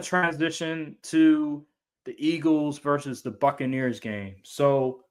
transition to the Eagles versus the Buccaneers game. So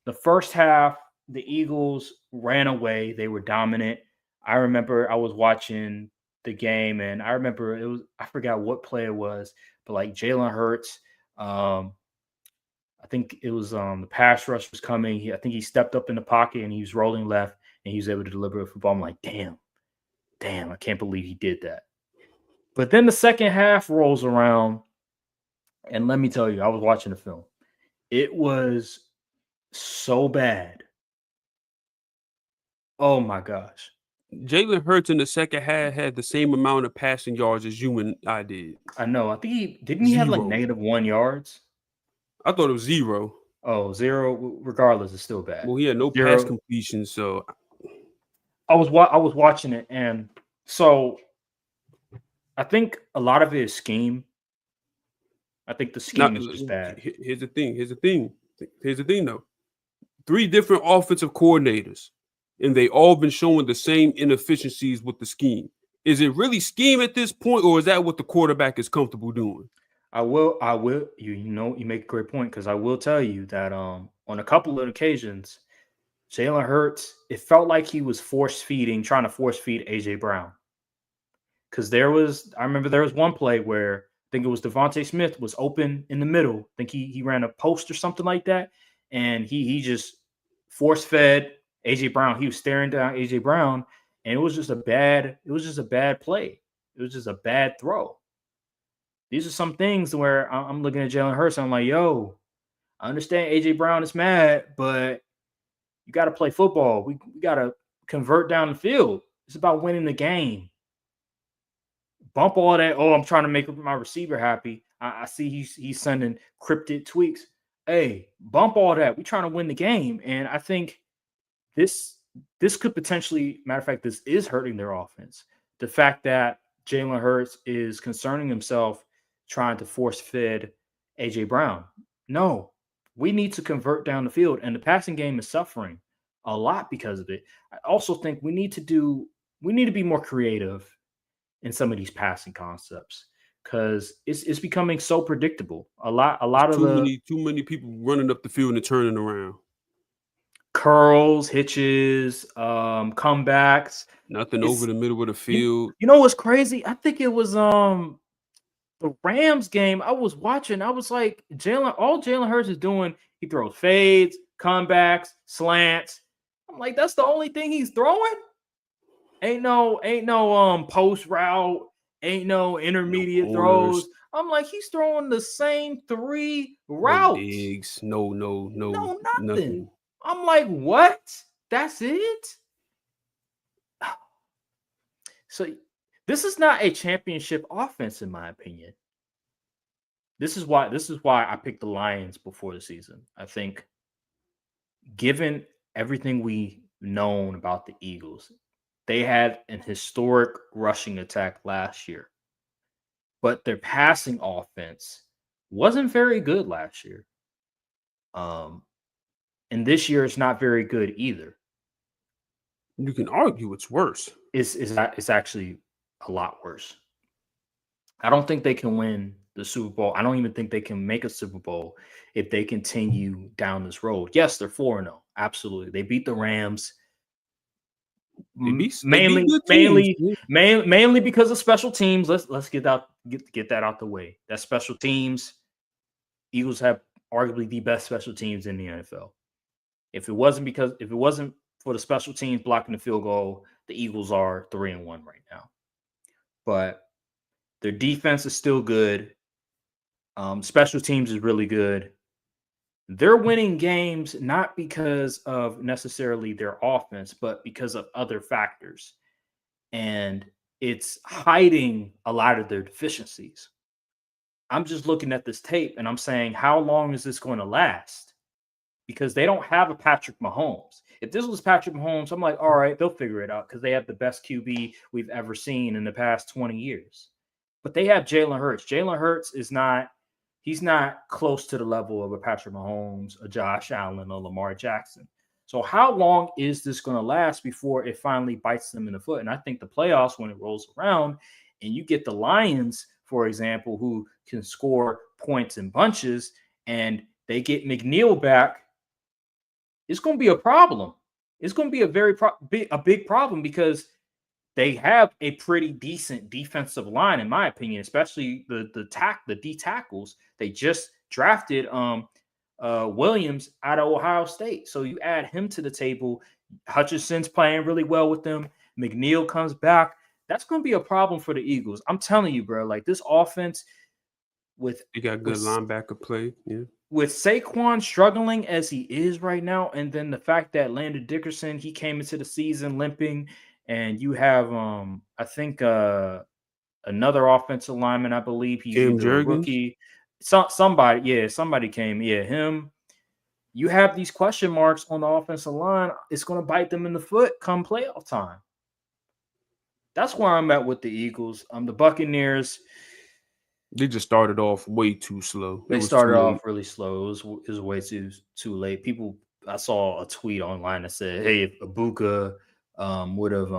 the first half, the Eagles ran away. They were dominant. I remember I was watching the game, and I remember it was I forgot what play it was, but like Jalen Hurts, um, I think it was the pass rush was coming. I think he stepped up in the pocket and he was rolling left, and he was able to deliver a football. I'm like, damn, I can't believe he did that. But then the second half rolls around, and let me tell you, I was watching the film. It was so bad. Oh my gosh. Jalen Hurts in the second half had the same amount of passing yards as you and I did. I know. I think he didn't he have like 0. -1 yards. I thought it was 0. Oh, zero. Regardless, it's still bad. Well, he had no pass Zero. completion, so I was watching it, and so I think a lot of it is scheme. I think the scheme not. is just bad. Here's the thing. Here's the thing, though. 3 different offensive coordinators, and they all been showing the same inefficiencies with the scheme. Is it really scheme at this point, or is that what the quarterback is comfortable doing? I will. You make a great point because I will tell you that on a couple of occasions, Jalen Hurts, it felt like he was trying to force feed AJ Brown. Because I remember there was one play where I think it was Devontae Smith was open in the middle. I think he ran a post or something like that, and he just force fed AJ Brown. He was staring down AJ Brown, and it was just a bad play. It was just a bad throw. These are some things where I'm looking at Jalen Hurts. I'm like, yo, I understand AJ Brown is mad, but you got to play football. We got to convert down the field. It's about winning the game. Bump all that. Oh, I'm trying to make my receiver happy. I see he's sending cryptic tweets. Hey, bump all that. We're trying to win the game. And I think this could potentially, matter of fact, this is hurting their offense. The fact that Jalen Hurts is concerning himself trying to force feed AJ Brown. No, we need to convert down the field, and the passing game is suffering a lot because of it. I also think we need to be more creative in some of these passing concepts because it's becoming so predictable. A lot of the Too many people running up the field and turning around. curls, hitches, comebacks. Nothing over It's the middle of the field. you know what's crazy? I think it was the Rams game I was watching. I was like, Jalen Hurts is doing, he throws fades, comebacks, slants. I'm like, that's the only thing he's throwing? Ain't no post route, ain't no intermediate throws. I'm like, he's throwing the same 3 No routes. digs. No, No, nothing. nothing. I'm like, what? That's it? So this is not a championship offense, in my opinion. This is why I picked the Lions before the season. I think, given everything we known about the Eagles, they had an historic rushing attack last year, but their passing offense wasn't very good last year. And this year it's not very good either. You can argue it's worse. It's actually a lot worse. I don't think they can win the Super Bowl. I don't even think they can make a Super Bowl if they continue down this road. Yes, they're 4-0. Absolutely. They beat the Rams. Mainly because of special teams. Let's get that out the way. That special teams, Eagles have arguably the best special teams in the NFL. If it wasn't for the special teams blocking the field goal, the Eagles are 3-1 right now. But their defense is still good. Special teams is really good. They're winning games not because of necessarily their offense, but because of other factors. And it's hiding a lot of their deficiencies. I'm just looking at this tape and I'm saying, how long is this going to last? Because they don't have a Patrick Mahomes. If this was Patrick Mahomes, I'm like, all right, they'll figure it out because they have the best QB we've ever seen in the past 20 years. But they have Jalen Hurts. Jalen Hurts he's not close to the level of a Patrick Mahomes, a Josh Allen, or Lamar Jackson. So how long is this going to last before it finally bites them in the foot? And I think the playoffs, when it rolls around and you get the Lions for example, who can score points in bunches, and they get McNeil back, it's going to be a problem. It's going to be a big problem because they have a pretty decent defensive line, in my opinion, especially the D tackles. They just drafted Williams out of Ohio State, so you add him to the table. Hutchinson's playing really well with them. McNeil comes back. That's going to be a problem for the Eagles. I'm telling you, bro. Like this offense with They got good linebacker play. Yeah. With Saquon struggling as he is right now, and then the fact that Landon Dickerson, he came into the season limping, and you have I think another offensive lineman, I believe he's Cam either a Jurgens. rookie. Somebody came. Yeah, him. You have these question marks on the offensive line. It's going to bite them in the foot come playoff time. That's where I'm at with the Eagles. The Buccaneers. They just started off way too slow. They started off really slow. It was way too late. I saw a tweet online that said, "Hey, if Ibuka would have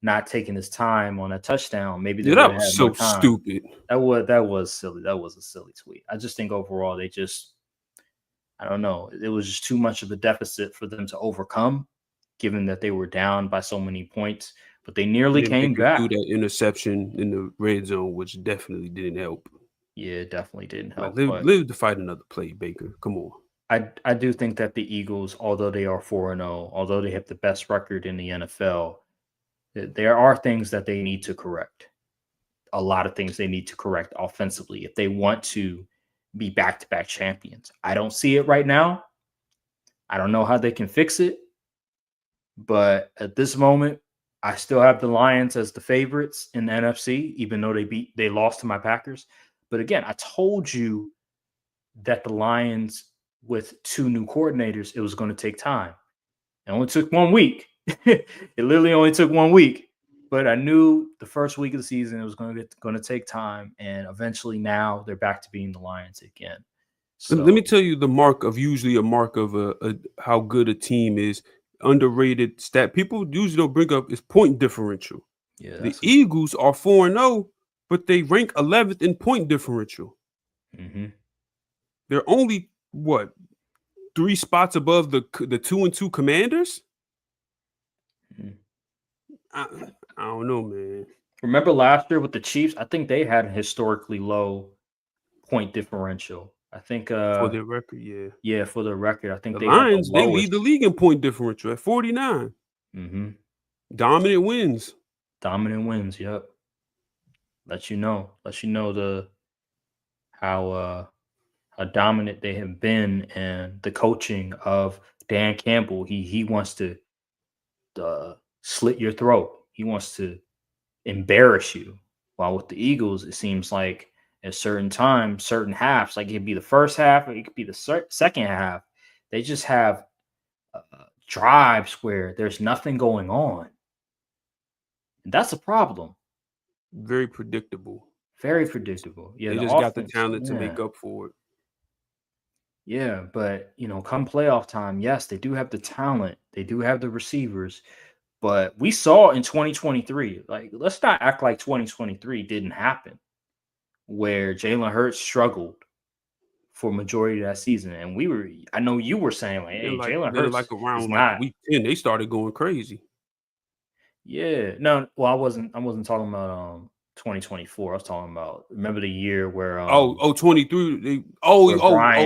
not taken his time on a touchdown, maybe they would have had more time." Stupid. That was silly. That was a silly tweet. I just think overall I don't know. It was just too much of a deficit for them to overcome, given that they were down by so many points. But they nearly came back. Through that interception in the red zone, which definitely didn't help. Yeah, it definitely didn't help. Live to fight another play, Baker. Come on. I do think that the Eagles, although they are 4-0, although they have the best record in the NFL, there are things that they need to correct. A lot of things they need to correct offensively if they want to be back-to-back champions. I don't see it right now. I don't know how they can fix it. But at this moment, I still have the Lions as the favorites in the NFC, even though they lost to my Packers. But again, I told you that the Lions, with two new coordinators, it was going to take time. It only took 1 week. It literally only took 1 week. But I knew the first week of the season it was going to take time, and eventually now they're back to being the Lions again. So let me tell you the mark of how good a team is. Underrated stat people usually don't bring up is point differential. Yeah, the Eagles are 4-0, but they rank 11th in point differential. Mm-hmm. They're only 3 spots above the 2-2 Commanders. Mm-hmm. I don't know, man. Remember last year with the Chiefs? I think they had a historically low point differential. I think for their record, yeah. Yeah, for the record, I think the they Lions had the they lead the league in point differential at 49. Mm-hmm. Dominant wins. Yep. Let you know how dominant they have been, and the coaching of Dan Campbell. He wants to slit your throat. He wants to embarrass you. While with the Eagles, it seems like at certain times, certain halves, like it could be the first half or it could be the second half, they just have drives where there's nothing going on. And that's a problem. Very predictable. Very predictable. Yeah, they just got the talent to make up for it. Yeah, but come playoff time, yes, they do have the talent. They do have the receivers. But we saw in 2023, like let's not act like 2023 didn't happen, where Jalen Hurts struggled for majority of that season. And I know you were saying like, hey, Jalen Hurts around like week 10, they started going crazy. Yeah. No, well, I wasn't talking about 2024. I was talking about, remember the year where 23.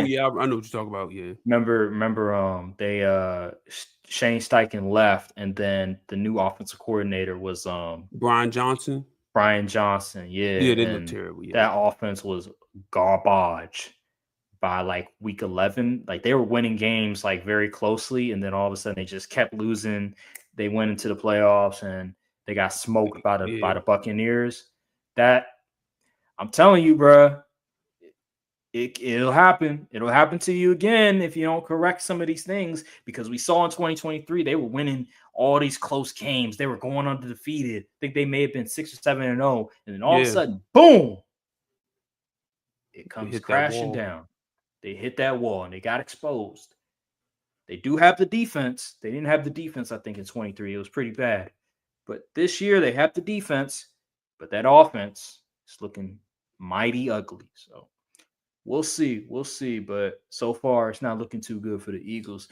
Yeah, I know what you're talking about. Yeah. Remember they Shane Steichen left, and then the new offensive coordinator was Brian Johnson. Yeah. Yeah, they looked terrible. Yeah. That offense was garbage by like week 11. Like they were winning games like very closely, and then all of a sudden they just kept losing. They went into the playoffs and they got smoked by the Buccaneers. That I'm telling you, bro, it'll happen. It'll happen to you again if you don't correct some of these things, because we saw in 2023 they were winning all these close games. They were going undefeated. I think they may have been 6 or 7-0, and then all of a sudden, boom, it comes crashing down. They hit that wall and they got exposed. They do have the defense. They didn't have the defense, I think, in 23. It was pretty bad. But this year they have the defense, but that offense is looking mighty ugly. So we'll see. We'll see. But so far, it's not looking too good for the Eagles.